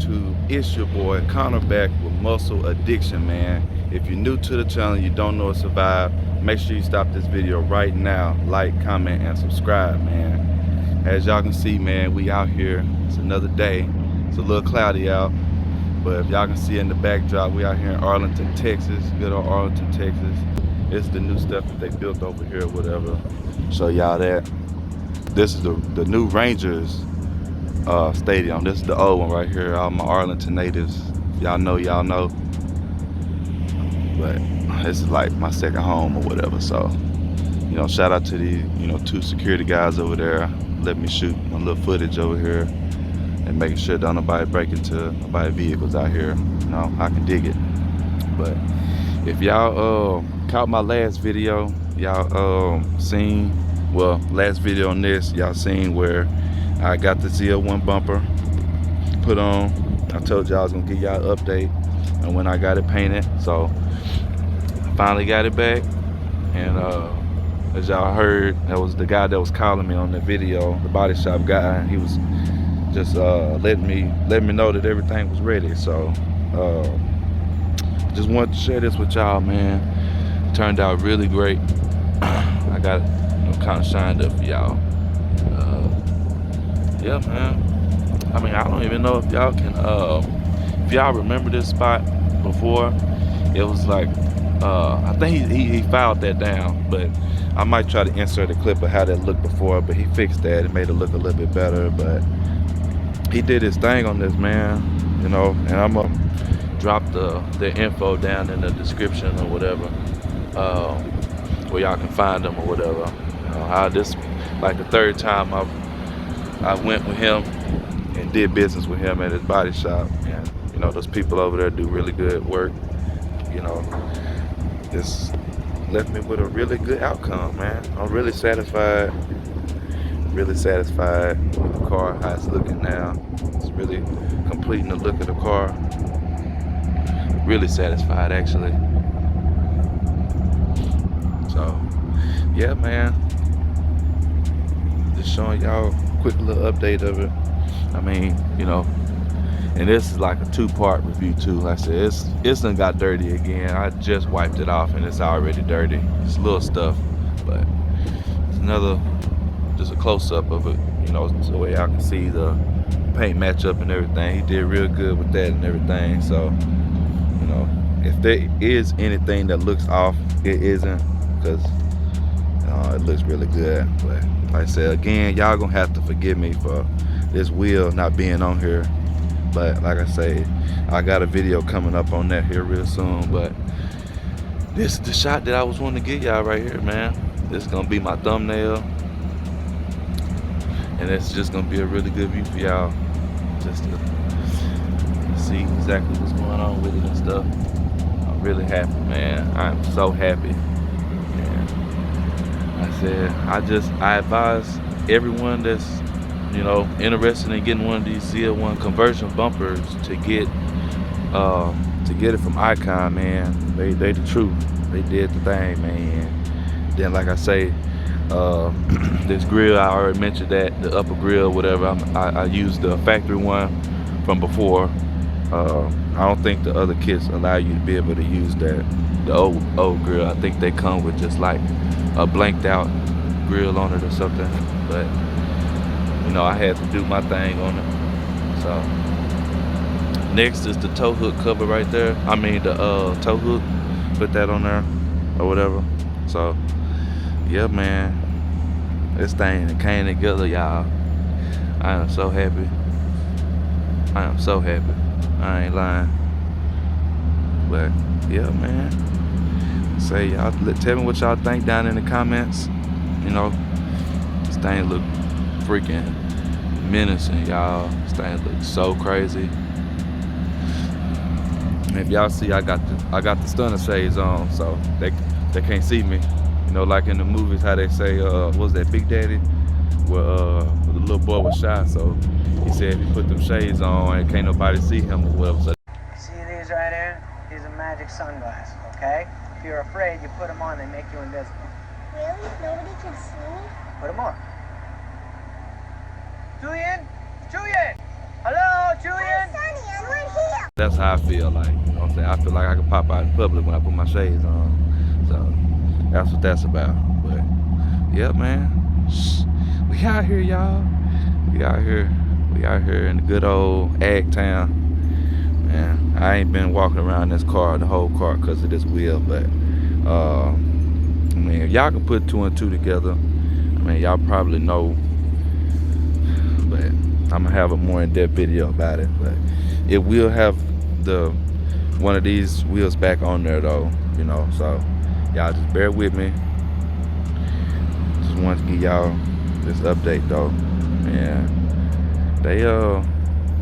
YouTube? It's your boy Connor back with Muscle Addiction, man. If you're new to the channel, you don't know how to survive, make sure you stop this video right now. Like, comment, and subscribe, man. As y'all can see, man, we out here. It's another day. It's a little cloudy out, but if y'all can see in the backdrop, we out here in Arlington, Texas. Good old Arlington, Texas. It's the new stuff that they built over here or whatever. Show y'all that. This is the new Rangers stadium. This is the old one right here. All my Arlington natives. Y'all know, y'all know. But this is like my second home or whatever. So, you know, shout out to the, two security guys over there. Let me shoot my little footage over here and making sure don't nobody break into nobody's vehicles out here. You know, I can dig it. But if y'all caught my last video, y'all seen, well, last video on this, y'all seen where I got the ZL1 bumper put on. I told y'all I was gonna give y'all an update and when I got it painted. So I finally got it back, and as y'all heard, that was the guy that was calling me on the video, the body shop guy. He was just letting me know that everything was ready. So just wanted to share this with y'all, man. It turned out really great. I got it, kind of shined up for y'all. Yeah, man. I mean, I don't even know if y'all can, if y'all remember this spot before. It was like, I think he filed that down, but I might try to insert a clip of how that looked before, but he fixed that. It made it look a little bit better, but he did his thing on this, man, you know, and I'm gonna drop the info down in the description or whatever, where y'all can find them or whatever. You know, how this, like the third time I went with him and did business with him at his body shop, and you know, those people over there do really good work. You know, this left me with a really good outcome, man. I'm really satisfied with the car, how it's looking now. It's really completing the look of the car. Really satisfied, actually. So yeah, man, just showing y'all a quick little update of it. I mean, you know, and this is like a two-part review too. Like I said, it's done got dirty again. I just wiped it off and it's already dirty. It's little stuff, but it's another, just a close-up of it, you know, so the way y'all can see the paint match up and everything. He did real good with that and everything. So, you know, if there is anything that looks off, it isn't, because it looks really good. But like I said, again, y'all gonna have to forgive me for this wheel not being on here. But like I say, I got a video coming up on that here real soon. But this is the shot that I was wanting to get y'all right here, man. This is gonna be my thumbnail, and it's just gonna be a really good view for y'all, just to see exactly what's going on with it and stuff. I'm really happy, man. I'm so happy. And I said, I advise everyone that's, you know, interested in getting one of these ZL1 conversion bumpers to get it from Icon, man. They the truth. They did the thing, man. Then, like I say, this grill, I already mentioned that, the upper grill, whatever. I used the factory one from before. I don't think the other kits allow you to be able to use that, the old grill. I think they come with just like a blanked out grill on it or something. But you know, I had to do my thing on it. So next is the tow hook cover right there. I mean the tow hook. Put that on there or whatever. So yeah, man, this thing came together, y'all. I am so happy. I am so happy. I ain't lying. But yeah, man. Say, y'all, tell me what y'all think down in the comments. You know, this thing look freaking menacing, y'all. This thing looks so crazy. And if y'all see, I got the stunner shades on, so they can't see me. You know, like in the movies, how they say, what was that, Big Daddy, where the little boy was shot. So he said if he put them shades on, and can't nobody see him or whatever. So see these right here? These are magic sunglasses, okay? If you're afraid, you put them on, they make you invisible. Really? Nobody can see me? Put them on. Julian? Julian! Hello, Julian? Sunny, That's how I feel like. You know what I'm saying? I feel like I can pop out in public when I put my shades on. So that's what that's about. But yeah, man. We out here, y'all. We out here. We out here in the good old Ag Town. Man, I ain't been walking around this car, the whole car, because of this wheel. But I mean, if y'all can put two and two together, I mean, y'all probably know. But I'm gonna have a more in-depth video about it. But it will have the one of these wheels back on there though, you know. So y'all just bear with me. Just wanted to give y'all this update though. And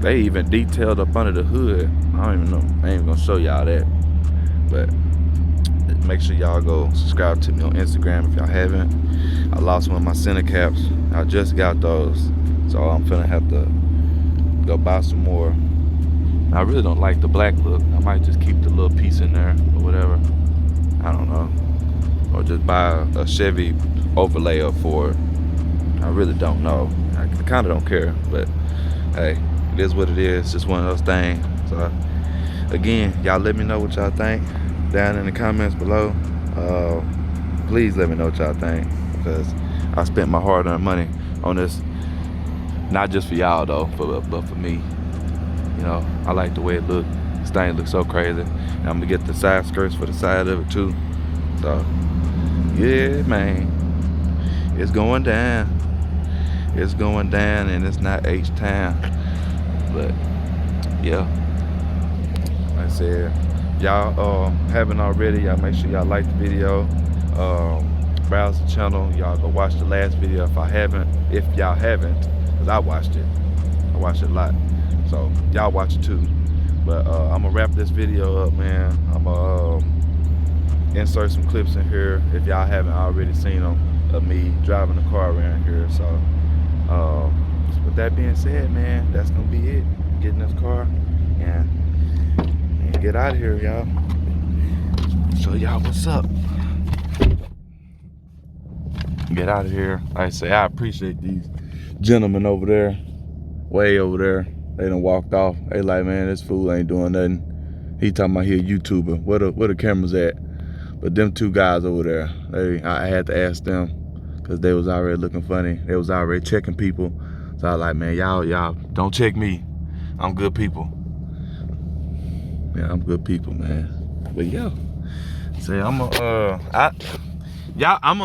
they even detailed up under the hood. I don't even know. I ain't even gonna show y'all that. But make sure y'all go subscribe to me on Instagram if y'all haven't. I lost one of my center caps. I just got those. So I'm finna have to go buy some more. I really don't like the black look. I might just keep the little piece in there or whatever. I don't know. Or just buy a Chevy overlay up for it. I really don't know. I kind of don't care, but hey, it is what it is. It's just one of those things. So again, y'all let me know what y'all think down in the comments below. Please let me know what y'all think, because I spent my hard-earned money on this. Not just for y'all though, but for me. You know, I like the way it looks. This thing looks so crazy. And I'm gonna get the side skirts for the side of it too. So yeah, man, it's going down. It's going down, and it's not H-Town. But yeah, like I said, y'all haven't already, y'all make sure y'all like the video. Browse the channel. Y'all go watch the last video if y'all haven't, because I watched it a lot, so y'all watch it too. But I'm gonna wrap this video up, man. I'm gonna insert some clips in here if y'all haven't already seen them of me driving the car around here. So with that being said, man, that's gonna be it. Get in this car and get out of here, y'all. Show y'all what's up. Get out of here. Like I say, I appreciate these gentlemen over there, way over there. They done walked off. They like, man, this fool ain't doing nothing. He talking about he a YouTuber. Where the cameras at? But them two guys over there, I had to ask them, because they was already looking funny. They was already checking people. So I was like, man, y'all don't check me. I'm good people. Yeah, I'm good people, man. But yeah, say I'm gonna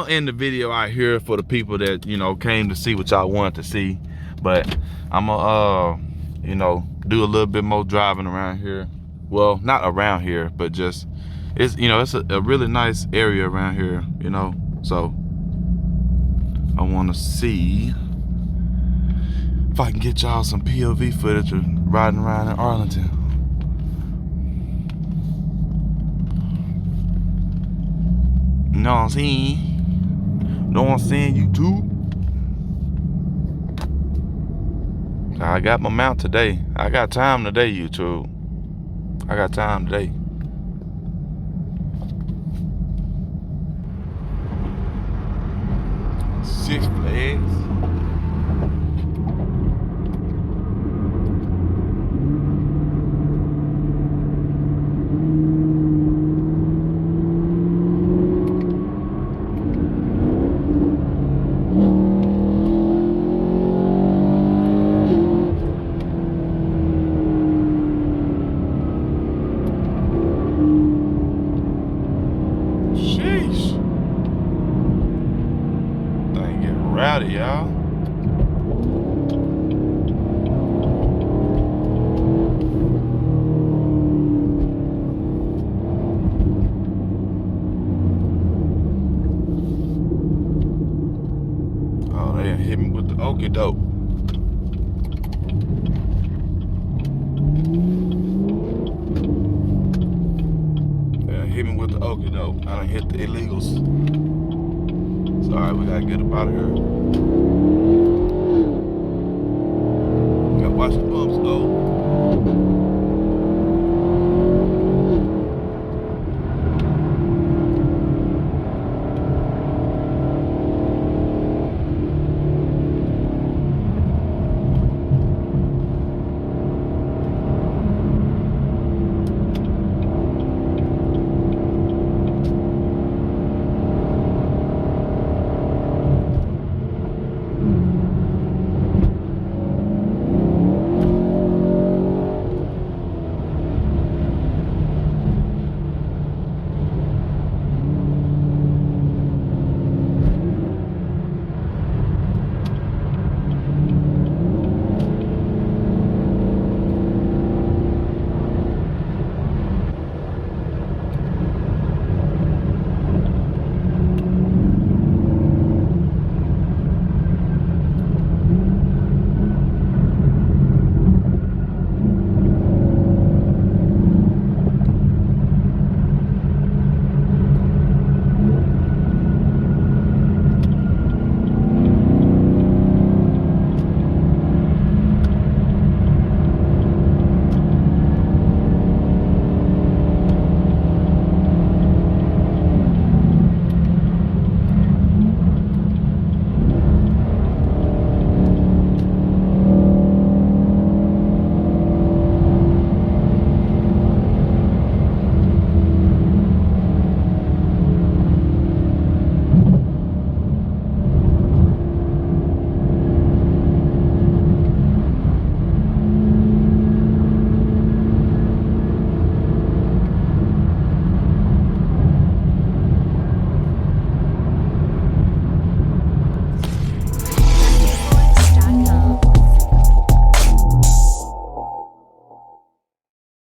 end the video out here for the people that, you know, came to see what y'all wanted to see. But I'm gonna you know, do a little bit more driving around here. Well, not around here, but just it's, you know, it's a really nice area around here, you know. So I want to see if I can get y'all some POV footage of riding around in Arlington. You know what I'm saying? Know what I'm saying, YouTube? I got my mount today. I got time today, YouTube. I got time today. Six Flags. Sheesh. Thing getting rowdy, y'all. Oh, they hit me with the okie doke. Hit me with the okie doke. I done hit the illegals. Sorry, we gotta get up out of here. Gotta watch the bumps though.